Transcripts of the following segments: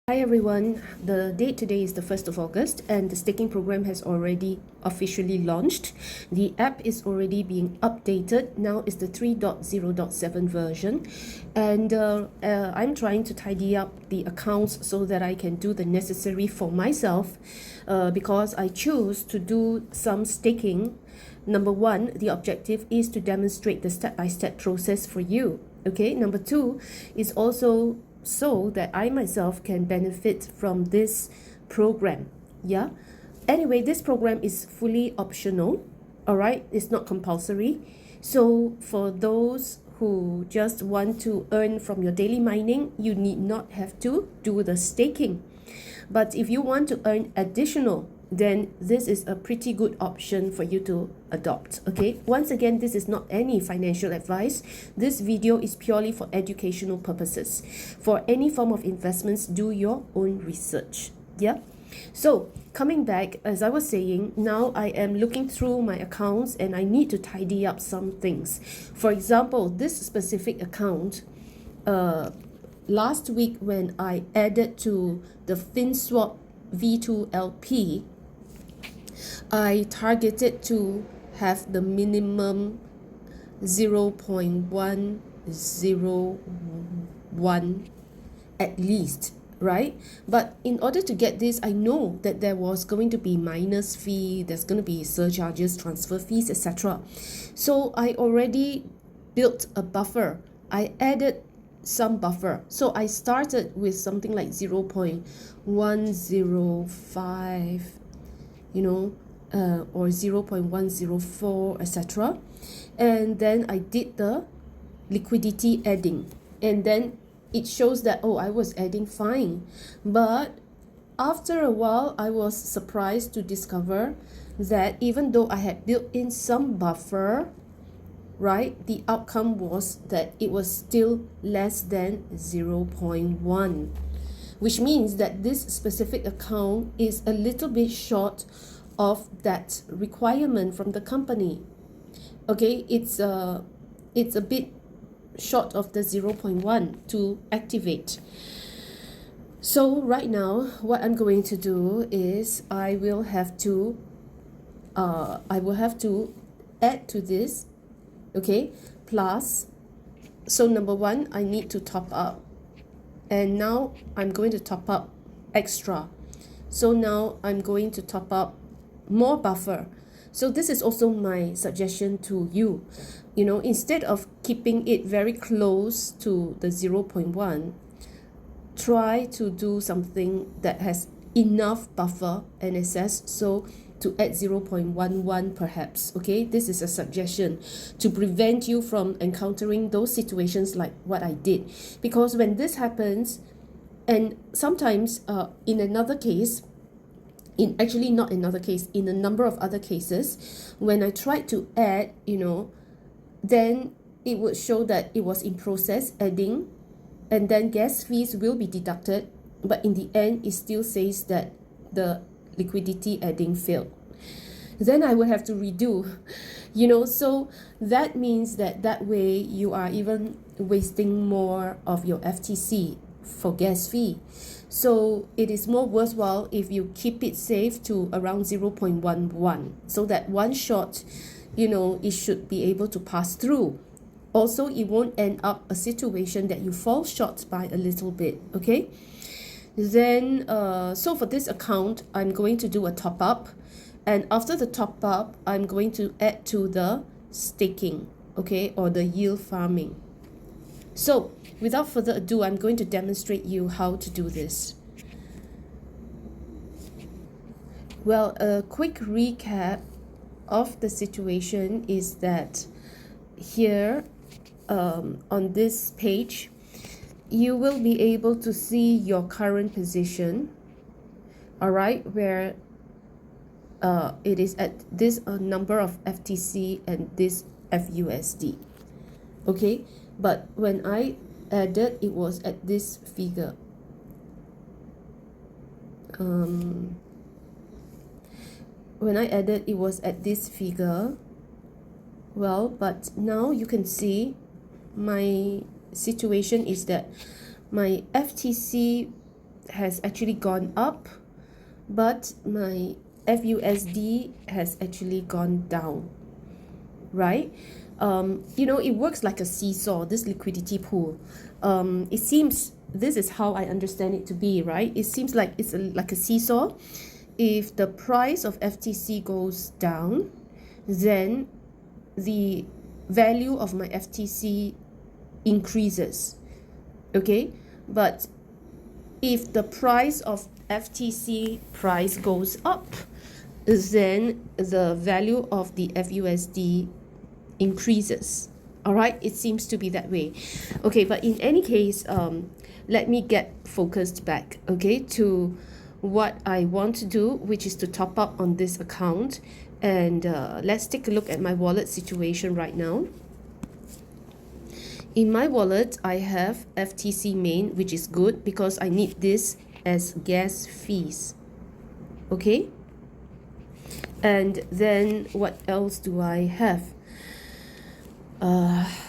Hi everyone, the date today is the 1st of August and the staking program has already officially launched. The app is already being updated. Now it's the 3.0.7 version and I'm trying to tidy up the accounts so that I can do the necessary for myself because I choose to do some staking. Number one, the objective is to demonstrate the step-by-step process for you. Okay, number two is also so that I myself can benefit from this program. Yeah. Anyway, this program is fully optional. All right. It's not compulsory. So for those who just want to earn from your daily mining, you need not have to do the staking. But if you want to earn additional, then this is a pretty good option for you to adopt. Okay, once again, this is not any financial advice. This video is purely for educational purposes. For any form of investments, do your own research. Yeah. So coming back, as I was saying, now I am looking through my accounts and I need to tidy up some things. For example, this specific account, last week when I added to the FINSWAP V2 LP, I targeted to have the minimum 0.101 at least, right? But in order to get this, I know that there was going to be minus fee, there's going to be surcharges, transfer fees, etc. So I already built a buffer. I added some buffer. So I started with something like 0.105, or 0.104, etc. And then I did the liquidity adding. And then it shows that, oh, I was adding fine. But after a while, I was surprised to discover that even though I had built in some buffer, right, the outcome was that it was still less than 0.1, which means that this specific account is a little bit short of that requirement from the company. Okay, it's a bit short of the 0.1 to activate. So right now, what I'm going to do is I will have to add to this. Okay, plus, so number one, I need to top up, and now I'm going to top up extra. So now I'm going to top up more buffer. So this is also my suggestion to you. Instead of keeping it very close to the 0.1, try to do something that has enough buffer and access, so to add 0.11 perhaps. Okay, this is a suggestion to prevent you from encountering those situations like what I did, because when this happens, and sometimes in another case, in a number of other cases, when I tried to add, then it would show that it was in process adding, and then gas fees will be deducted, but in the end it still says that the liquidity adding failed. Then I would have to redo, so that means that way you are even wasting more of your FTC for gas fee. So it is more worthwhile if you keep it safe to around 0.11, so that one shot, it should be able to pass through. Also, it won't end up a situation that you fall short by a little bit. Okay, then so for this account, I'm going to do a top up, and after the top up, I'm going to add to the staking, okay, or the yield farming. So without further ado, I'm going to demonstrate you how to do this. Well, a quick recap of the situation is that here on this page, you will be able to see your current position, all right, where it is at this number of FTC and this FUSD. Okay, but when I added, it was at this figure. When I added, it was at this figure. Well, but now you can see my situation is that my FTC has actually gone up, but my FUSD has actually gone down, right? You know, it works like a seesaw, this liquidity pool. It seems, this is how I understand it to be, right? It seems like it's like a seesaw. If the price of FTC goes down, then the value of my FTC increases, okay? But if the price of FTC price goes up, then the value of the FUSD increases. All right, it seems to be that way. Okay, but in any case, let me get focused back, okay, to what I want to do, which is to top up on this account. And let's take a look at my wallet situation right now. In my wallet, I have FTC main, which is good because I need this as gas fees, okay? And then what else do I have?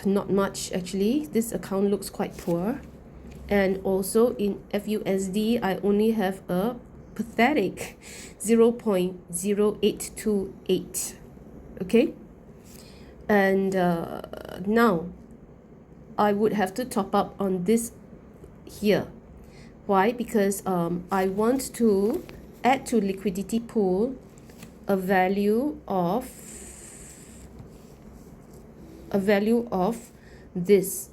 Not much actually. This account looks quite poor. And also in FUSD, I only have a pathetic 0.0828, okay? And now I would have to top up on this here. Why? Because I want to add to liquidity pool a value of this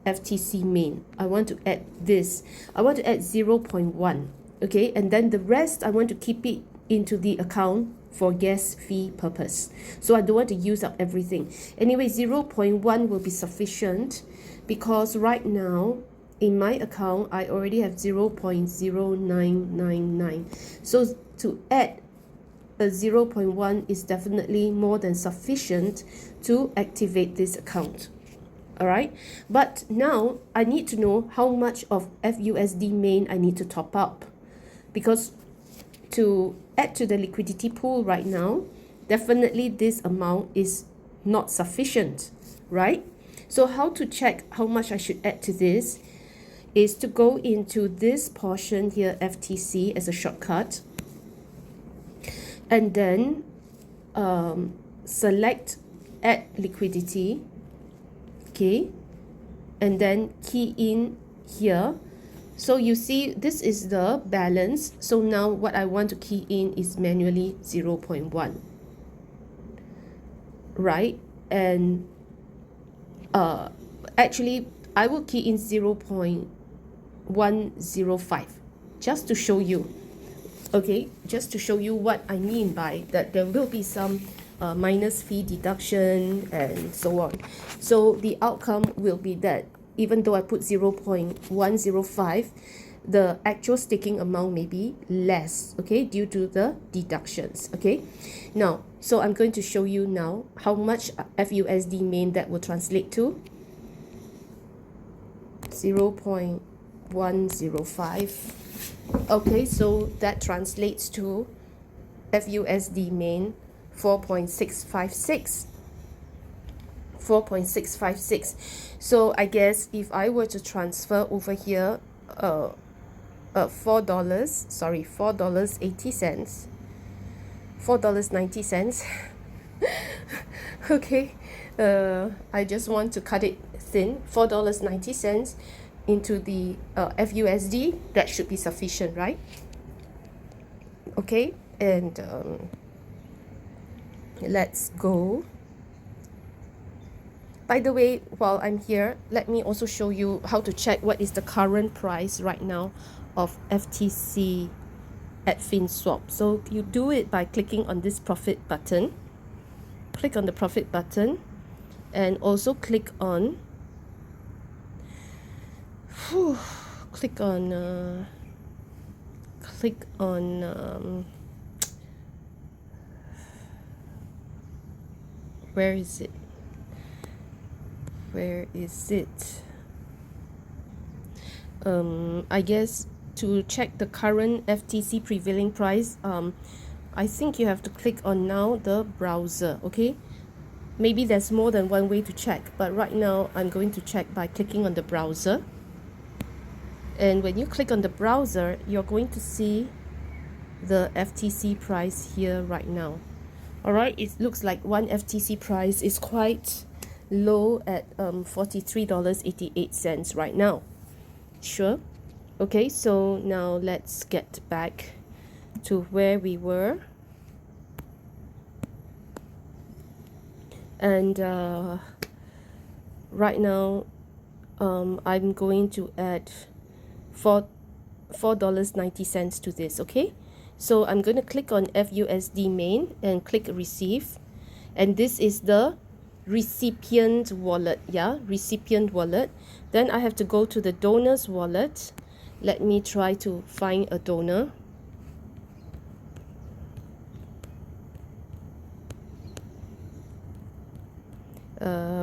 FTC main. I want to add this. I want to add 0.1, okay? And then the rest, I want to keep it into the account for gas fee purpose. So I don't want to use up everything. Anyway, 0.1 will be sufficient because right now in my account, I already have 0.0999. So to add a 0.1 is definitely more than sufficient to activate this account. All right, but now I need to know how much of FUSD main I need to top up, because to add to the liquidity pool right now, definitely this amount is not sufficient, right? So how to check how much I should add to this is to go into this portion here, FTC, as a shortcut, and then select add liquidity, okay, and then key in here. So you see this is the balance. So now what I want to key in is manually 0.1, right? And actually I will key in 0.105 just to show you, okay, just to show you what I mean by that. There will be some minus fee deduction and so on. So the outcome will be that even though I put 0.105, the actual staking amount may be less, okay, due to the deductions, okay? Now, so I'm going to show you now how much FUSD main that will translate to. 0.105. Okay, so that translates to FUSD main 4.656. 4.656. So I guess if I were to transfer over here $4.80, $4.90. Okay, I just want to cut it thin. $4.90 into the FUSD, that should be sufficient, right? Okay, and let's go. By the way, while I'm here, let me also show you how to check what is the current price right now of FTC at FINSWAP. So you do it by clicking on this profit button. Click on the profit button and also click on where is it? I guess to check the current FTC prevailing price, I think you have to click on now the browser, okay? Maybe there's more than one way to check, but right now I'm going to check by clicking on the browser. And when you click on the browser, you're going to see the FTC price here right now. All right, it looks like one FTC price is quite low at $43.88 right now. Sure. Okay, so now let's get back to where we were. And right now I'm going to add $4.90 to this. Okay, so I'm going to click on FUSD main and click receive, and this is the recipient wallet. Yeah, recipient wallet. Then I have to go to the donor's wallet. Let me try to find a donor.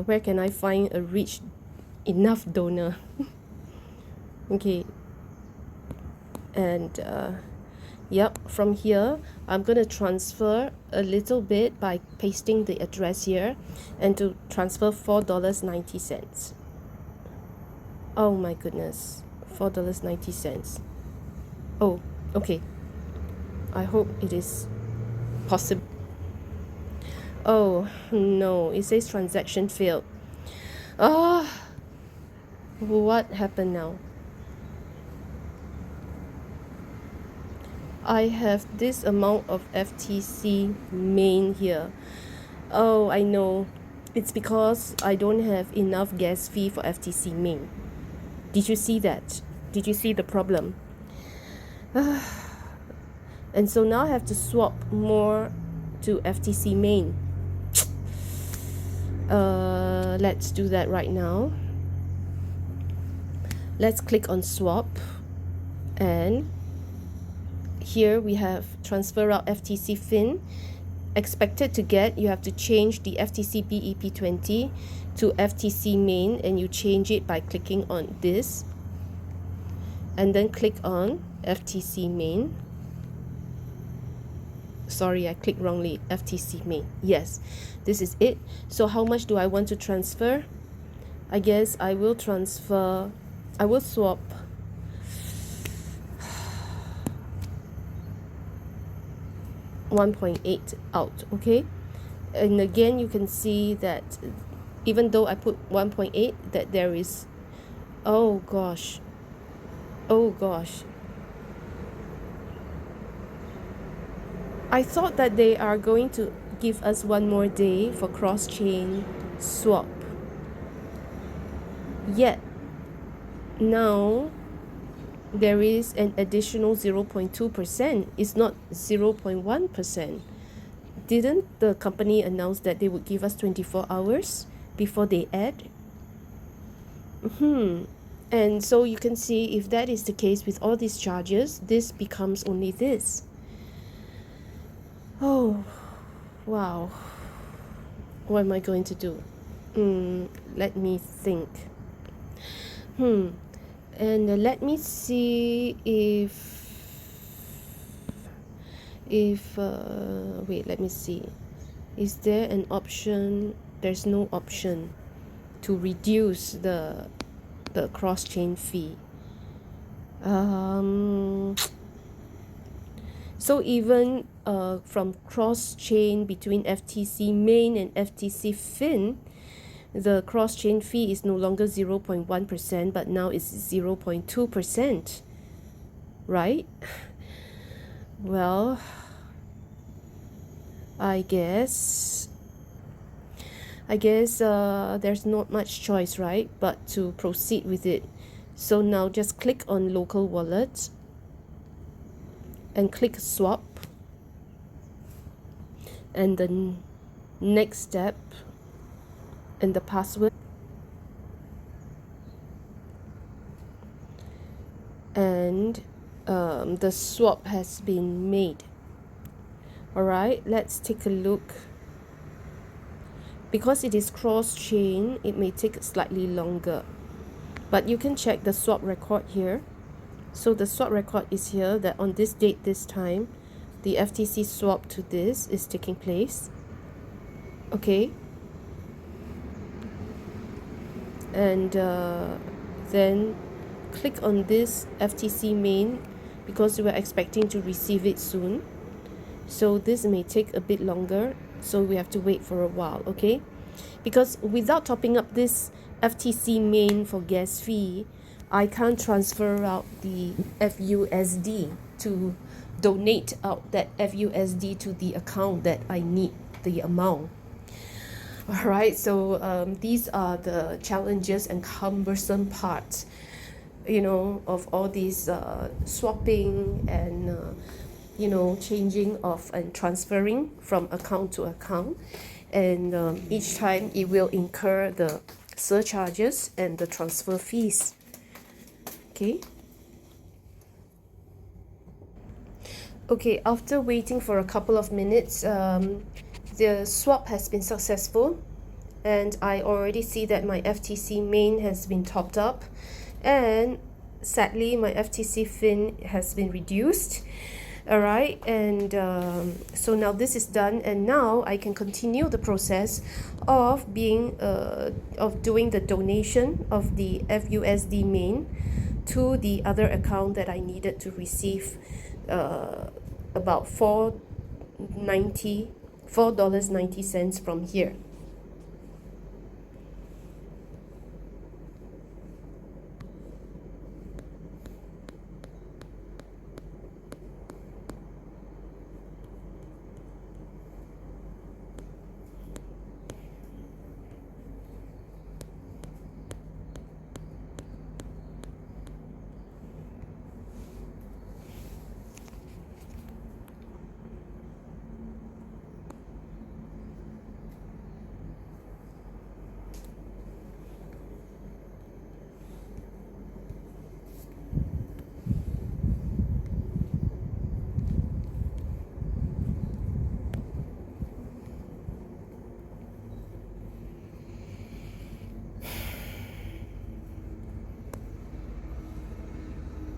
Where can I find a rich enough donor? Okay, and yep, from here I'm going to transfer a little bit by pasting the address here, and to transfer $4.90. Oh my goodness, $4.90. Oh, okay, I hope it is possible. Oh no, it says transaction failed. What happened now? I have this amount of FTC main here. Oh, I know. It's because I don't have enough gas fee for FTC main. Did you see that? Did you see the problem? And so now I have to swap more to FTC main. Let's do that right now. Let's click on swap, and here we have transfer out FTC fin. Expected to get, you have to change the FTC BEP20 to FTC main, and you change it by clicking on this and then click on FTC main. Sorry, I clicked wrongly. FTC main. Yes, this is it. So how much do I want to transfer? I guess I will transfer, I will swap $1.8 out. Okay, and again you can see that even though I put 1.8, that there is, oh gosh, I thought that they are going to give us one more day for cross-chain swap, yet now there is an additional 0.2%. It's not 0.1%. Didn't the company announce that they would give us 24 hours before they add? And so you can see, if that is the case with all these charges, this becomes only this. Oh, wow. What am I going to do? Let me think. And let me see if wait, let me see. Is there an option? There's no option to reduce the cross-chain fee. So even from cross-chain between FTC main and FTC fin, the cross-chain fee is no longer 0.1%, but now it's 0.2%, right? Well, I guess there's not much choice, right, but to proceed with it. So now just click on local wallet and click swap, and the next step, and the password, and the swap has been made. Alright, let's take a look. Because it is cross-chain, it may take slightly longer, but you can check the swap record here. So the swap record is here, that on this date, this time, the FTC swap to this is taking place. Okay, and then click on this FTC main because we're expecting to receive it soon. So this may take a bit longer, so we have to wait for a while, okay? Because without topping up this FTC main for gas fee, I can't transfer out the FUSD to donate out that FUSD to the account that I need the amount. All right, so these are the challenges and cumbersome parts, you know, of all these swapping and changing of and transferring from account to account. And each time it will incur the surcharges and the transfer fees. Okay. Okay, after waiting for a couple of minutes, the swap has been successful, and I already see that my FTC main has been topped up, and sadly my FTC fin has been reduced. All right, and so now this is done, and now I can continue the process of doing the donation of the FUSD main to the other account that I needed to receive about $4.90 from here.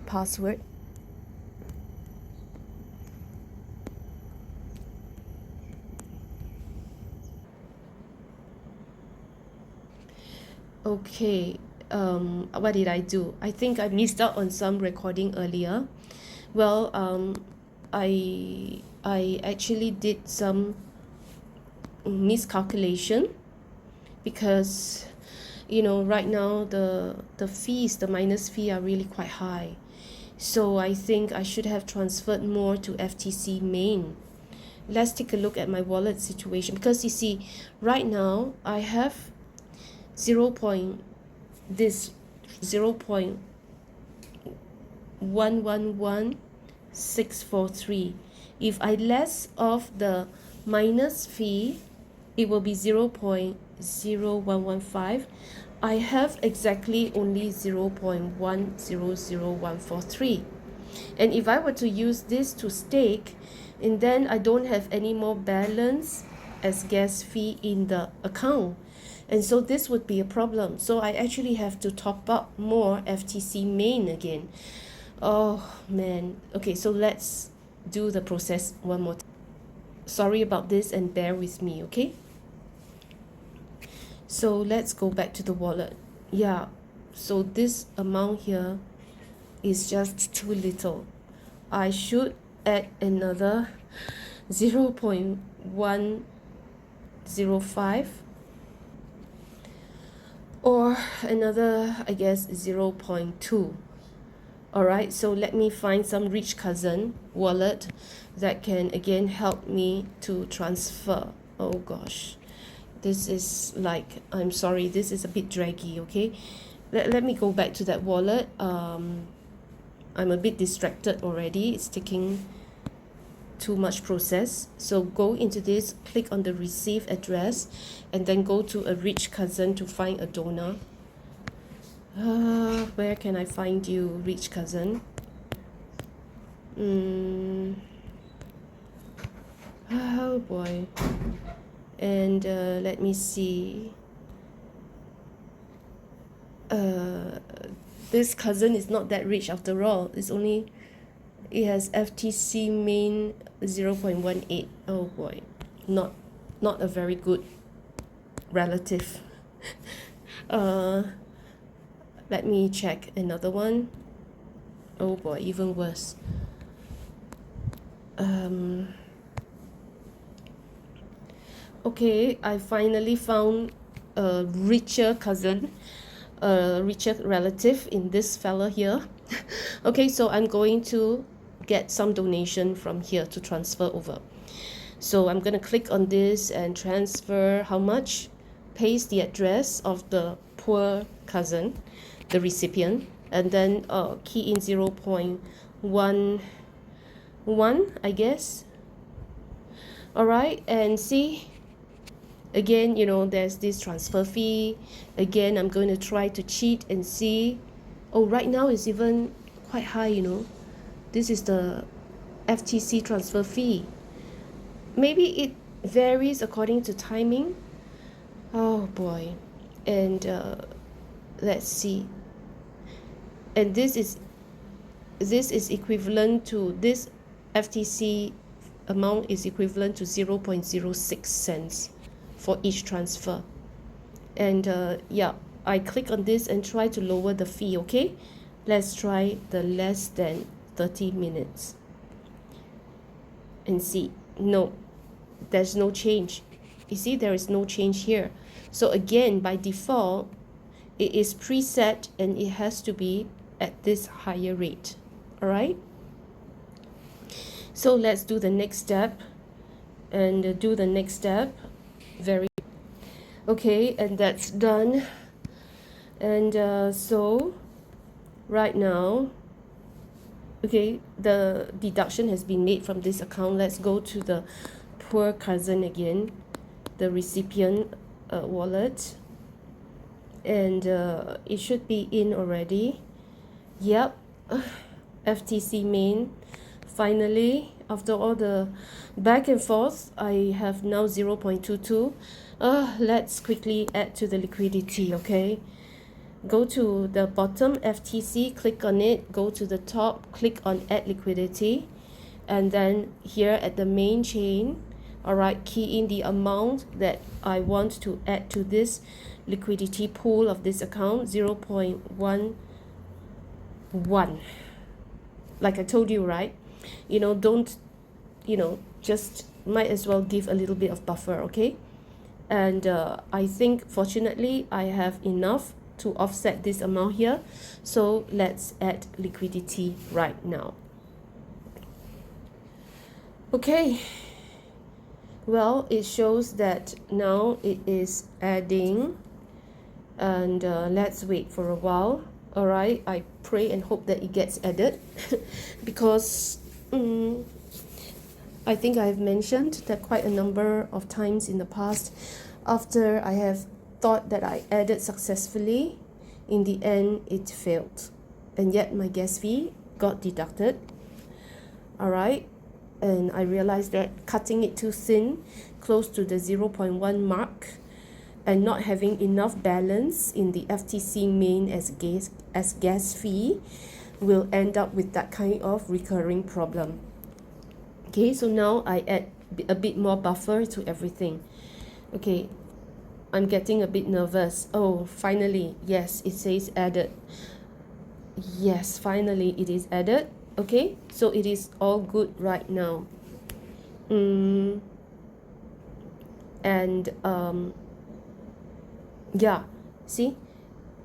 Password. Okay, what did I do? I think I missed out on some recording earlier. Well, I actually did some miscalculation because right now the fees, the minus fee, are really quite high. So I think I should have transferred more to FTC main. Let's take a look at my wallet situation, because you see right now I have 0.111643. If I less off the minus fee, it will be 0.0115. I have exactly only 0.100143. And if I were to use this to stake, and then I don't have any more balance as gas fee in the account, and so this would be a problem. So I actually have to top up more FTC main again. Oh man. Okay, so let's do the process one more time. Sorry about this, and bear with me, okay? So let's go back to the wallet. Yeah, so this amount here is just too little. I should add another 0.105 or another, I guess, 0.2. All right, so let me find some rich cousin wallet that can again help me to transfer. Oh gosh, this is like, I'm sorry, this is a bit draggy. Okay, let me go back to that wallet. I'm a bit distracted already. It's taking too much process. So go into this, click on the receive address, and then go to a rich cousin to find a donor. Where can I find you, rich cousin? Oh boy. And let me see. This cousin is not that rich after all. It has FTC main 0.18. Oh boy, not a very good relative. Let me check another one. Oh boy, even worse. Okay, I finally found a richer cousin, a richer relative in this fella here. Okay, so I'm going to get some donation from here to transfer over. So I'm going to click on this and transfer how much, paste the address of the poor cousin, the recipient, and then key in 0.11, I guess. All right, and see, again, you know, there's this transfer fee. Again, I'm going to try to cheat and see. Oh, right now it's even quite high, you know. This is the FTC transfer fee. Maybe it varies according to timing. Oh boy. And let's see. And this is equivalent to, this FTC amount is equivalent to 0.06 cents for each transfer. And yeah, I click on this and try to lower the fee. Okay, let's try the less than 30 minutes and see. No, there's no change. You see, there is no change here. So again, by default, it is preset and it has to be at this higher rate. All right, so let's do the next step and do the next step. Very okay, and that's done. And so right now, okay, the deduction has been made from this account. Let's go to the poor cousin again, the recipient wallet, and it should be in already. Yep. FTC main. Finally, after all the back and forth, I have now 0.22. Let's quickly add to the liquidity. Okay, go to the bottom, FTC, click on it, go to the top, click on add liquidity, and then here at the main chain, all right, key in the amount that I want to add to this liquidity pool of this account, 0.11. Like I told you, right? You know, don't, you know, just might as well give a little bit of buffer. Okay, and I think fortunately I have enough to offset this amount here. So let's add liquidity right now. Okay, well, it shows that now it is adding, and let's wait for a while. All right, I pray and hope that it gets added because I think I have mentioned that quite a number of times in the past, after I have thought that I added successfully, in the end it failed, and yet my gas fee got deducted. All right, and I realized that cutting it too thin, close to the 0.1 mark, and not having enough balance in the FTC main as gas fee will end up with that kind of recurring problem. Okay, so now I add a bit more buffer to everything. Okay, I'm getting a bit nervous. Oh, finally, yes, it says added. Yes, finally it is added. Okay, so it is all good right now. And yeah, see,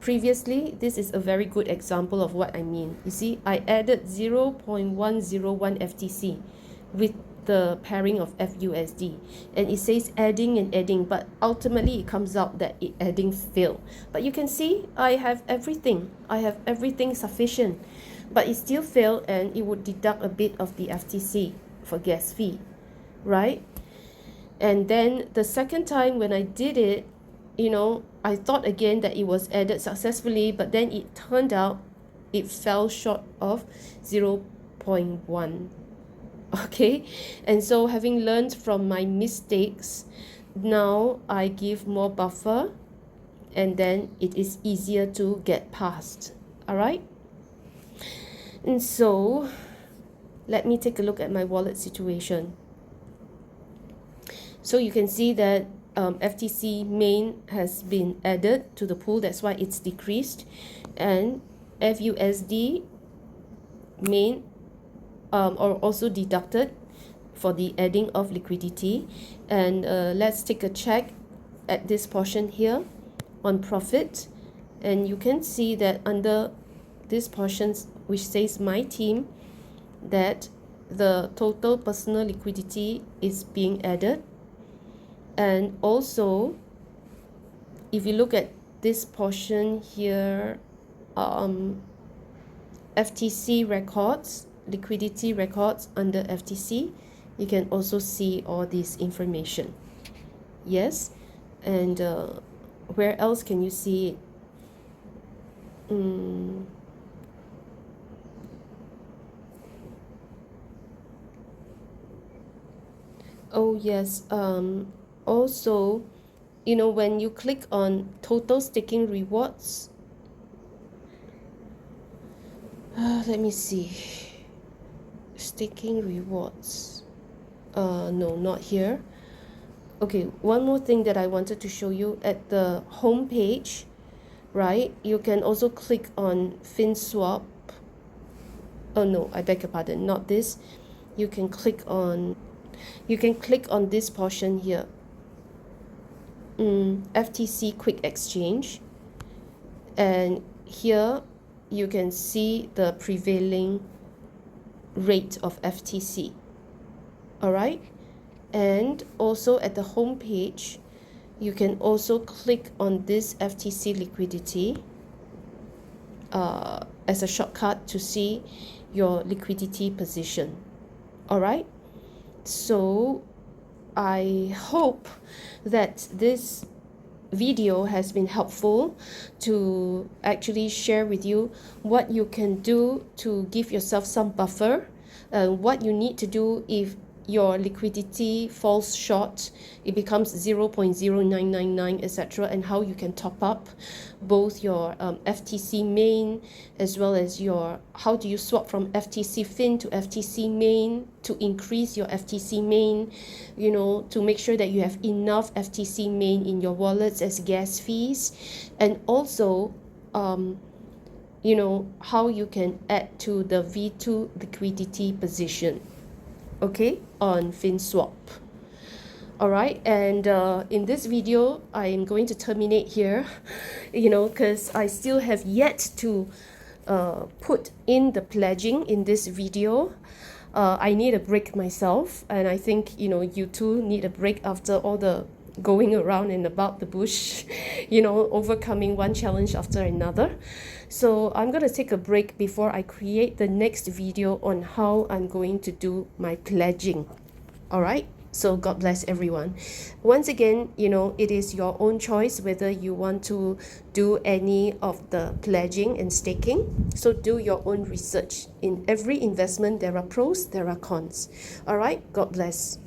previously this is a very good example of what I mean. You see, I added 0.101 FTC with the pairing of FUSD, and it says adding and adding, but ultimately it comes out that adding failed. But you can see I have everything sufficient, but it still failed, and it would deduct a bit of the FTC for gas fee, right? And then the second time when I did it, you know, I thought again that it was added successfully, but then it turned out it fell short of 0.1. Okay, and so having learned from my mistakes, now I give more buffer, and then it is easier to get past. All right, and so let me take a look at my wallet situation. So you can see that FTC main has been added to the pool. That's why it's decreased. and FUSD main are also deducted for the adding of liquidity. And let's take a check at this portion here on profit, and you can see that under this portions which says my team, that the total personal liquidity is being added. And also if you look at this portion here, FTC records, liquidity records under FTC, you can also see all this information. Yes. And where else can you see it? Oh yes, also, you know, when you click on total staking rewards, let me see, staking rewards, no, not here. Okay, one more thing that I wanted to show you at the home page, right? You can also click on FINSWAP. Oh no, I beg your pardon, not this. You can click on this portion here, FTC quick exchange, and here you can see the prevailing rate of FTC. All right. And also at the home page, you can also click on this FTC liquidity as a shortcut to see your liquidity position. All right. So I hope that this video has been helpful to actually share with you what you can do to give yourself some buffer, what you need to do if your liquidity falls short, it becomes 0.0999, etc., and how you can top up both your FTC main as well as your, how do you swap from FTC fin to FTC main to increase your FTC main, you know, to make sure that you have enough FTC main in your wallets as gas fees, and also you know, how you can add to the V2 liquidity position, okay, on FINSWAP. All right, and in this video I am going to terminate here, you know, because I still have yet to put in the pledging in this video. I need a break myself, and I think, you know, you too need a break after all the going around and about the bush, you know, overcoming one challenge after another. So I'm going to take a break before I create the next video on how I'm going to do my pledging. All right. So God bless everyone. Once again, you know, it is your own choice whether you want to do any of the pledging and staking. So do your own research. In every investment, there are pros, there are cons. All right. God bless.